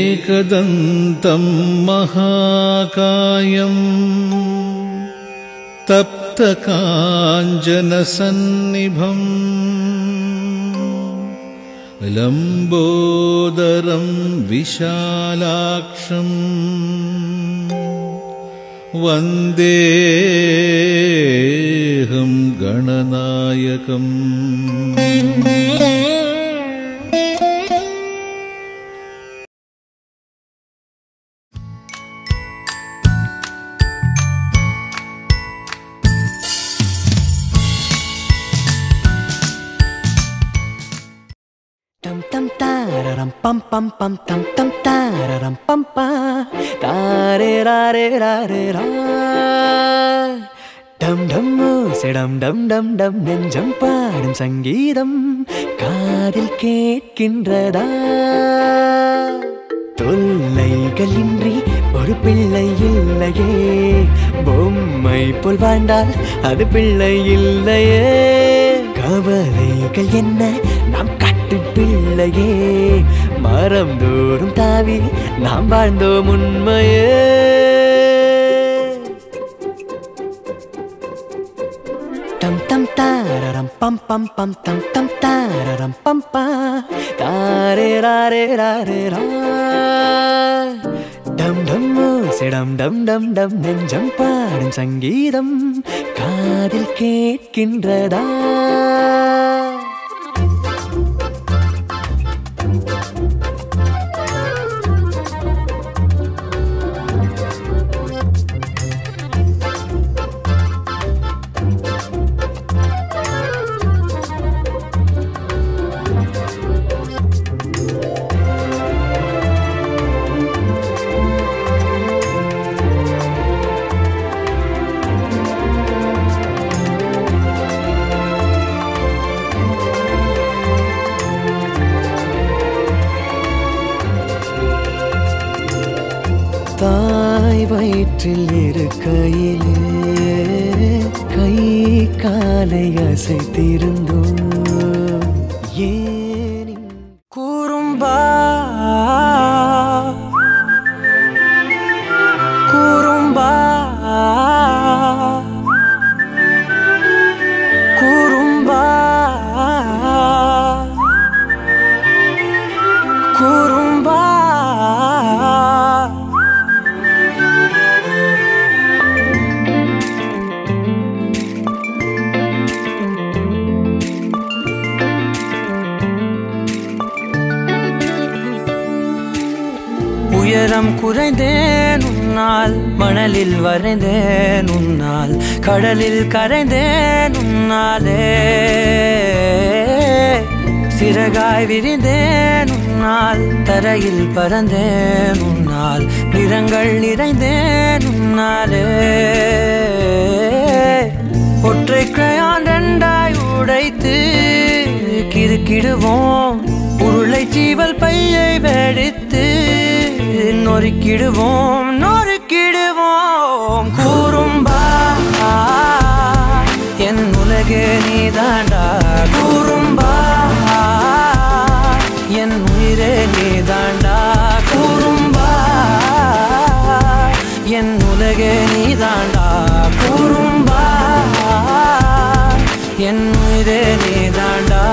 एकदन्तं महाकायं तप्तकाञ्जनसन्निभं लम्बोदरं विशालाक्षं वन्देऽहं गणनायकम्। Pam pam pam tam tam tararam pam pa tare ra re ra re ra dum dum sedam dum dum dum nenjam paadum sangeedam kaadil ketkinradha தொல்லைகளின்றி ஒரு பிள்ளை இல்லையே பொம்மை போல் வாழ்ந்தால் அது பிள்ளை இல்லையே கவலைகள் என்ன நாம் காட்டும் பிள்ளையே மரம் தோறும் தாவி நாம் வாழ்ந்தோம் உண்மையே டம் டம் தாரரம் பம் பம் பம் தம் தம் தாரரம் பம் பா தாரே ராரே ராரே ரா டம் டம் செடம் டம் டம் டம் நெஞ்சம் பாடும் சங்கீதம் காதில் கேட்கின்றதா தாய் வயிற்றில் இருக்கையிலே கை காலை அசைத்திருந்தோம் ஏன் கூறும்பா கூறும்பா கூறும்பா கூறும்பா உயரம் குறைந்தேன் உன்னால், மணலில் வரைந்தேன் உன்னால், கடலில் கரைந்தேன் உன்னாலே. சிறகாய் விரிந்தேன் உன்னால், தரையில் பறந்தேன் உன்னால், நிறங்கள் நிறைந்தேன் உன்னாலே. ஒற்றை கிரையான் ரெண்டாய் உடைத்து கிறுக்கிடுவோம், உருளை சீவல் பையை வெடித்து நொறுக்கிடுவோம் நொறுக்கிடுவோம். கூறும்பா என் உலகே நீதாண்டா, கூறும்பா என் உயிரே நீதாண்டா, கூறும்பா என் உலகே நீதாண்டா, கூறும்பா என் உயிரே நீதாண்டா.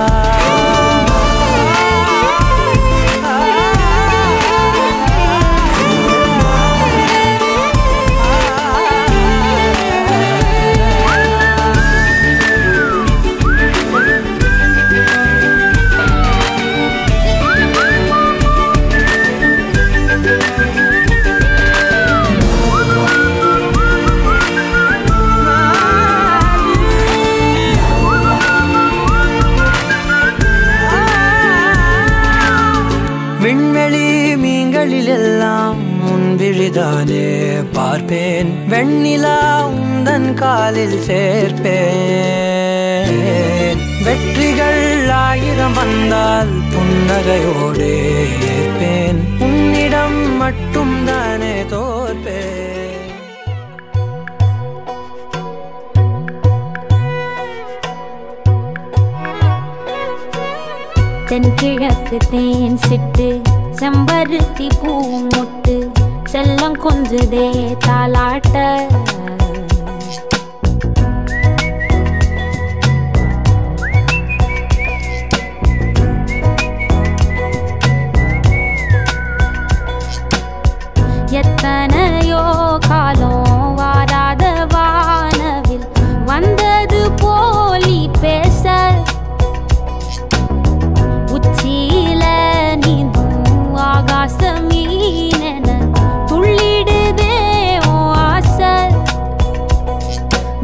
விண்வெளி மீன்களிலெல்லாம் முன்விழிதானே பார்ப்பேன், வெண்ணிலா உந்தன் காலில் சேர்ப்பேன். வெற்றிகள் 1000 வந்தால் புன்னகையோடு ஏற்பேன், உன்னிடம் மட்டும் தானே தோற்பேன். தென்கிழக்கு தேன் சிட்டு செம்பருத்தி பூ முட்டு, செல்லம் கொஞ்சுதே தாலாட்ட. எத்தனையோ காலம் வாராத வானவில் வந்தது போலி பேச, உச்சியில நீந்தும் ஆகாச மீனென துள்ளிடுதே ஓ ஆசை.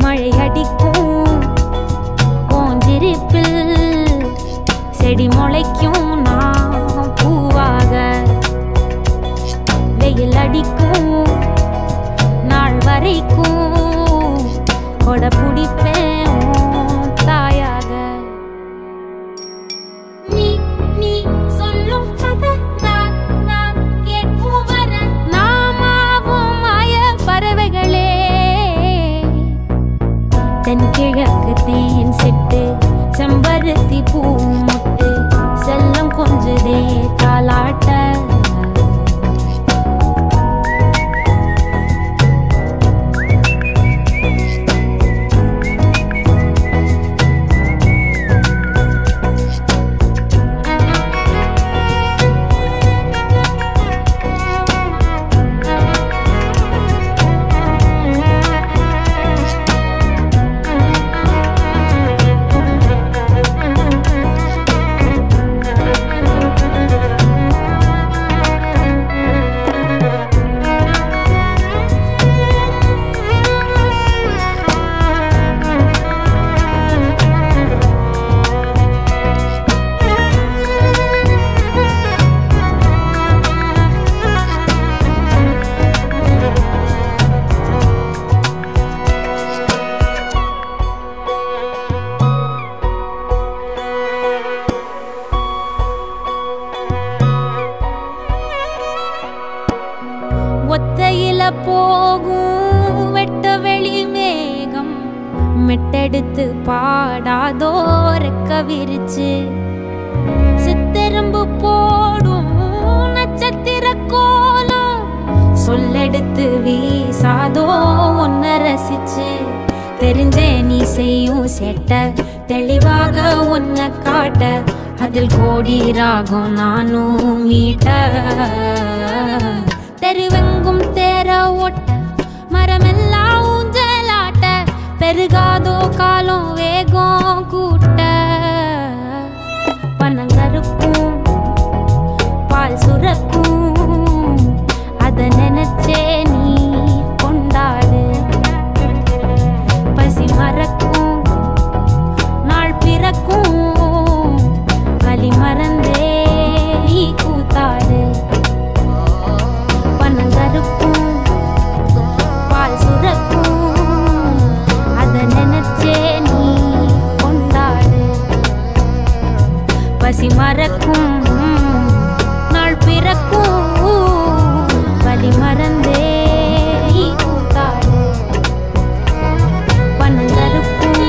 மழை அடிக்கும் ஓஞ்சிருப்பில் செடி முளைக்கும் நான் பூவாக, வெயில் அடிக்கும் நாள் வரைக்கும் கொடை பிடிப்பேன் தாயாக. நீ நீ சொல்லும் கதை நான் நான் கேட்கும் வர, நாமாவும் மாய பறவைகளே. தென்கிழக்கு தேன் சிட்டு செம்பருத்தி பூ முட்டு, செல்லம் கொஞ்சுதே தாலாட்ட. ஒத்தையில போகும் வெட்ட வெளி மேகம், மெட்டெடுத்து பாடாதோ ரெக்க விரிச்சு, சித்தெரும்பு போடும் நட்சத்திர கோலம், சொல்லெடுத்து வீசாதோ ஒன்ன ரசிச்சு. தெரிஞ்சே நீ செய்யும் சேட்ட தெளிவாக உன்னை காட்ட, அதில் கோடி ராகம் நானும் மீட்ட. தெருவெங்கும் தேர ஓட்ட மரமெல்லாம் ஊஞ்சலாட்ட, பெருகாதோ காலம் வேகம் கூட்ட. பனங்கருக்கும் பால் சுரக்கும் பசி மறக்கும் நாள் பிறக்கும் வலி மறந்தே கூத்தாடு பனங்கருக்கும்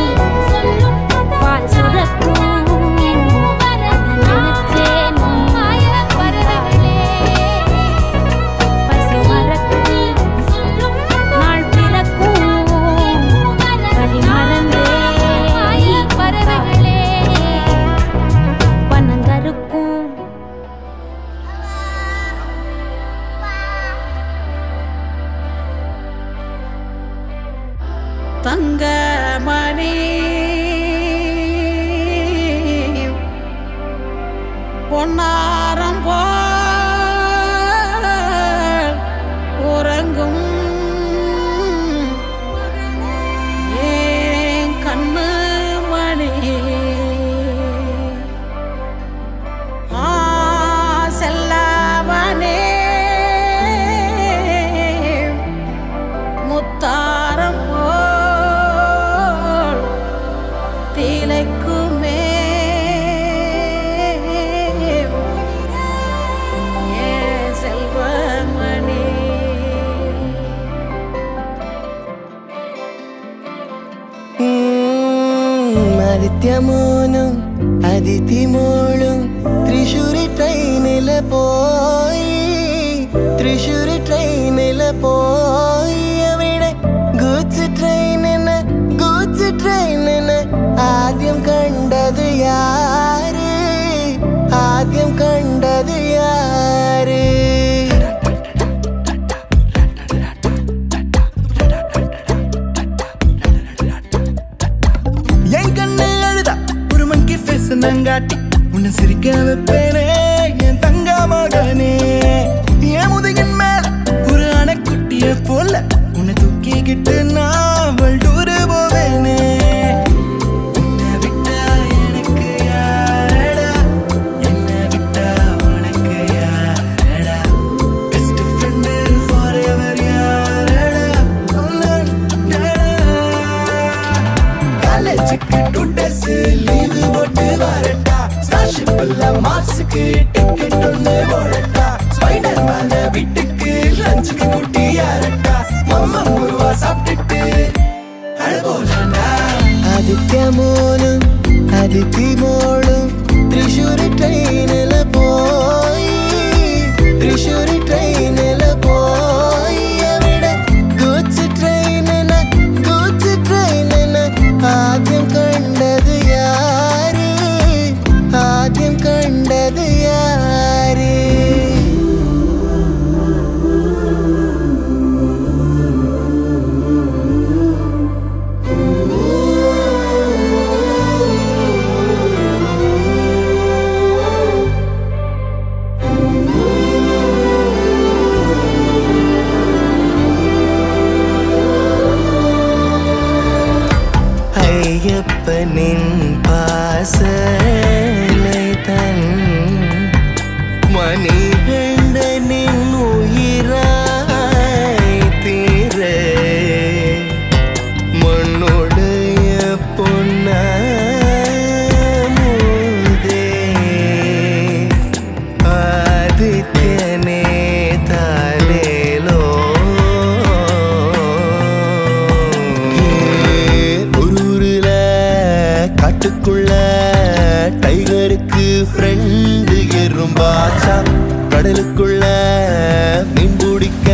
பால் சுரக்கும் தங்கமணி பொன்னாரம் போல் உறங்கும் ஏன் கண்ணு மணி செல்லவனே முத்தாரம் திளைக்குமே ஏ செல்வமணி ആദിത്യമോനും അതിഥിമോളും തൃശ്ശൂരി ട്രെയിനില് പോയി തൃശ്ശൂരി ട്രെയിനില് പോയി അവിടെ ഗൂഡ്സ് ട്രെയിനിന് ആദ്യം കണ്ടത് യാര് ആദ്യം കണ്ടത് യാര് என் கண்ணு அழுதா ஒரு மங்கி ஃபேஸ் நங்காட்டி உன்னை சிரிக்க வைப்பேனே என் தங்க மகனே என் முதுகின் மேல ஒரு அணைக்குட்டிய போல உன்னை தூக்கிக்கிட்டு நான் வல்டூரு போவேனே உன்னை விட்டா எனக்கு யாரடா என்னை விட்டா உனக்கு யாரடா பெஸ்ட் ஃப்ரெண்டு ஃபார் எவர் யாரடா காலேஜுக்கு 2 days லீவு போட்டு வரட்டா ஸ்டார்ஷிப்ல மார்ஸுக்கு டிக்கெட் ஒன்று போடட்டா ஸ்பைடர் மேன வீட்டுக்கு லஞ்சுக்கு கூட்டி யாரட்டா மம்மா முருவா சாப்பிட்டுட்டு அழகோலண்டா ആദിത്യമോനും അതിഥിമോളും തൃശ്ശൂരി ട്രെയിനില് പോയി തൃശ്ശൂരി ട്രെയിനില് പോയി അവിടെ ഗൂഡ്സ് ട്രെയിനിന് ആദ്യം കണ്ടത് യാര് ആദ്യം കണ്ടത് യാര് ஐயப்பனின் பாசனை தன் மணிகண்டனின் உயிராய் தீர மண்ணுடைய பொன்னமுதே ஆதித்யனே தாலேலோ காட்டுக்குள்ள டைகருக்கு ஃப்ரெண்டு எறும்பாச்சா கடலுக்குள்ள மீன் பிடிக்க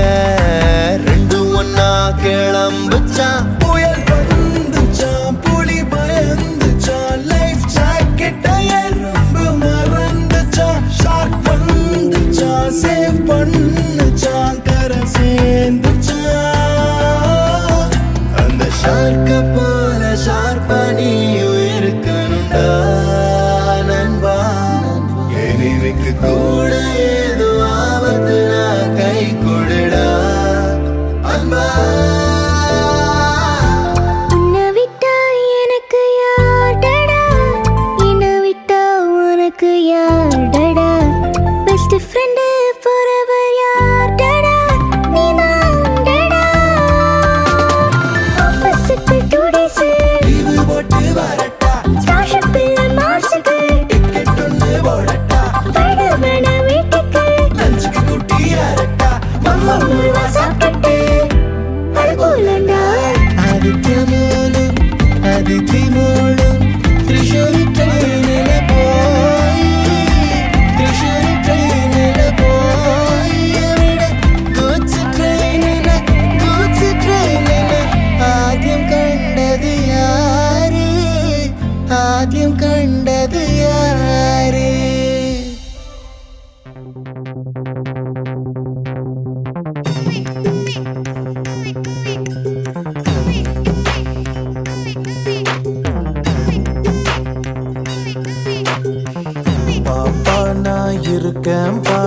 2 ஒன்னா கிளம்புச்சா புயல் வந்துச்சா புலி பயந்துச்சா லைஃப் ஜாக்கெட்ட எறும்பு மறந்துச்சா ஷார்க் வந்துச்சா சேவ் பண்ணுச்சா கரை சேர்ந்துச்சா அந்த ஷார்க்க போல ஷார்ப்பா நீயும் இருக்கணும்டா நண்பா எனிமிக்கு கூட ஏதோ ஆபத்து நான் கை கொடுடா அன்பா உன்னை விட்டா எனக்கு யார்டா என்னை விட்டா உனக்கு யார்டா பெஸ்ட் ஃப்ரெண்டு forever யார்டா நீ தான்டா ஆஃபீஸுக்கு 2 days லீவு போட்டு வரட்டா ஸ்டார்ஷிப்ல மார்ஸுக்கு டிக்கெட் ஒன்று இருக்கேன்பா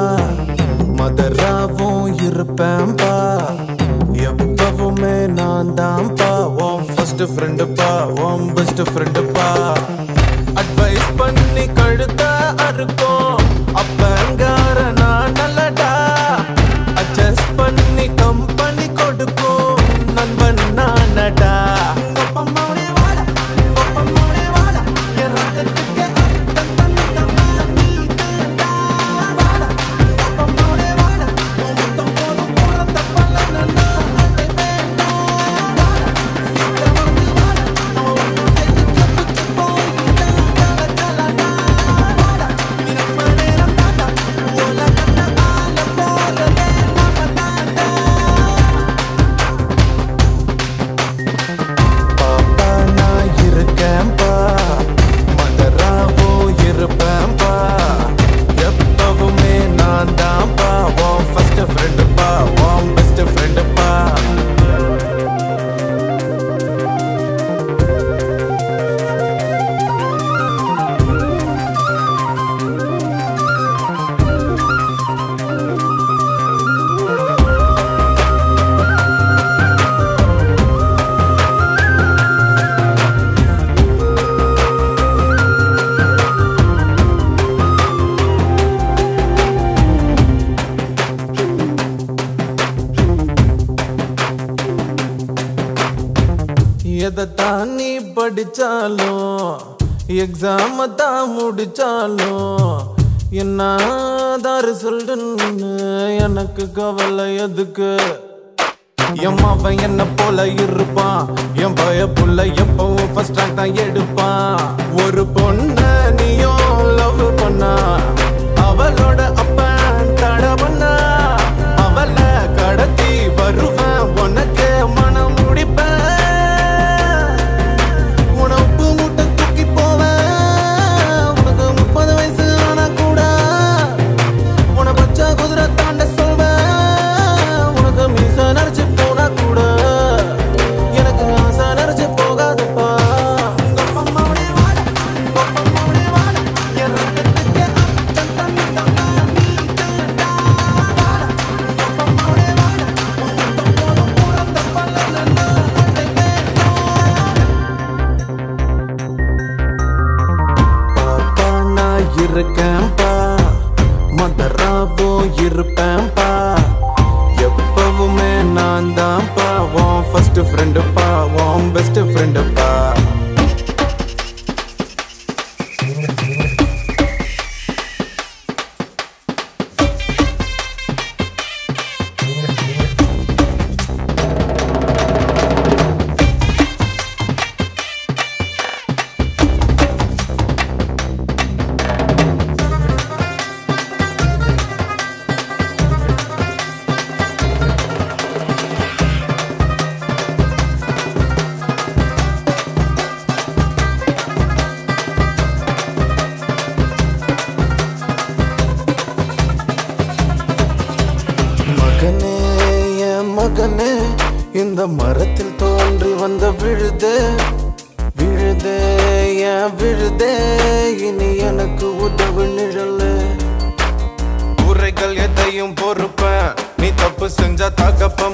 மதராவும் இருப்பேன்பா எப்பவுமே நான் தான்ப்பா உன் ஃபர்ஸ்ட் ஃப்ரெண்டுப்பா உன் பெஸ்ட் ஃப்ரெண்டுப்பா அட்வைஸ் பண்ணி கழுத்த அறுக்கும் அப்பங்கார நான் நல்லடா அட்ஜஸ்ட் பண்ணி கம்பெனி கொடுக்கும் நண்பன் நானடா எதைத்தான் நீ படிச்சாலும் எக்ஸாம் தான் முடிச்சாலும் என்னதான் ரிசல்ட்னு எனக்கு கவலை எதுக்கு என் மாவன் என்ன போல இருப்பான் என் பய புள்ள எப்பவும் ஃபர்ஸ்ட் ரேங்க் தான் எடுப்பான் ஒரு பொண்ண நீயும் லவ் பண்ணா அவளோட அப்பன் தட பண்ணா அவளை கடத்தி வருவேன் உனக்கு மனம் முடிப்பேன் இருக்கேன்பா மதராவோ இருப்பேன்பா எப்பவுமே நான் தான்ப்பா உன் ஃபர்ஸ்ட் ஃப்ரெண்டுப்பா உன் பெஸ்ட் ஃப்ரெண்டுப்பா மகனே இந்த மரத்தில் தோன்றி வந்த விழுதே விழுதே ஏன் விழுதே இனி எனக்கு உதவு நிழல் உரைகள் எதையும் பொறுப்பேன் நீ தப்பு செஞ்சா தகப்ப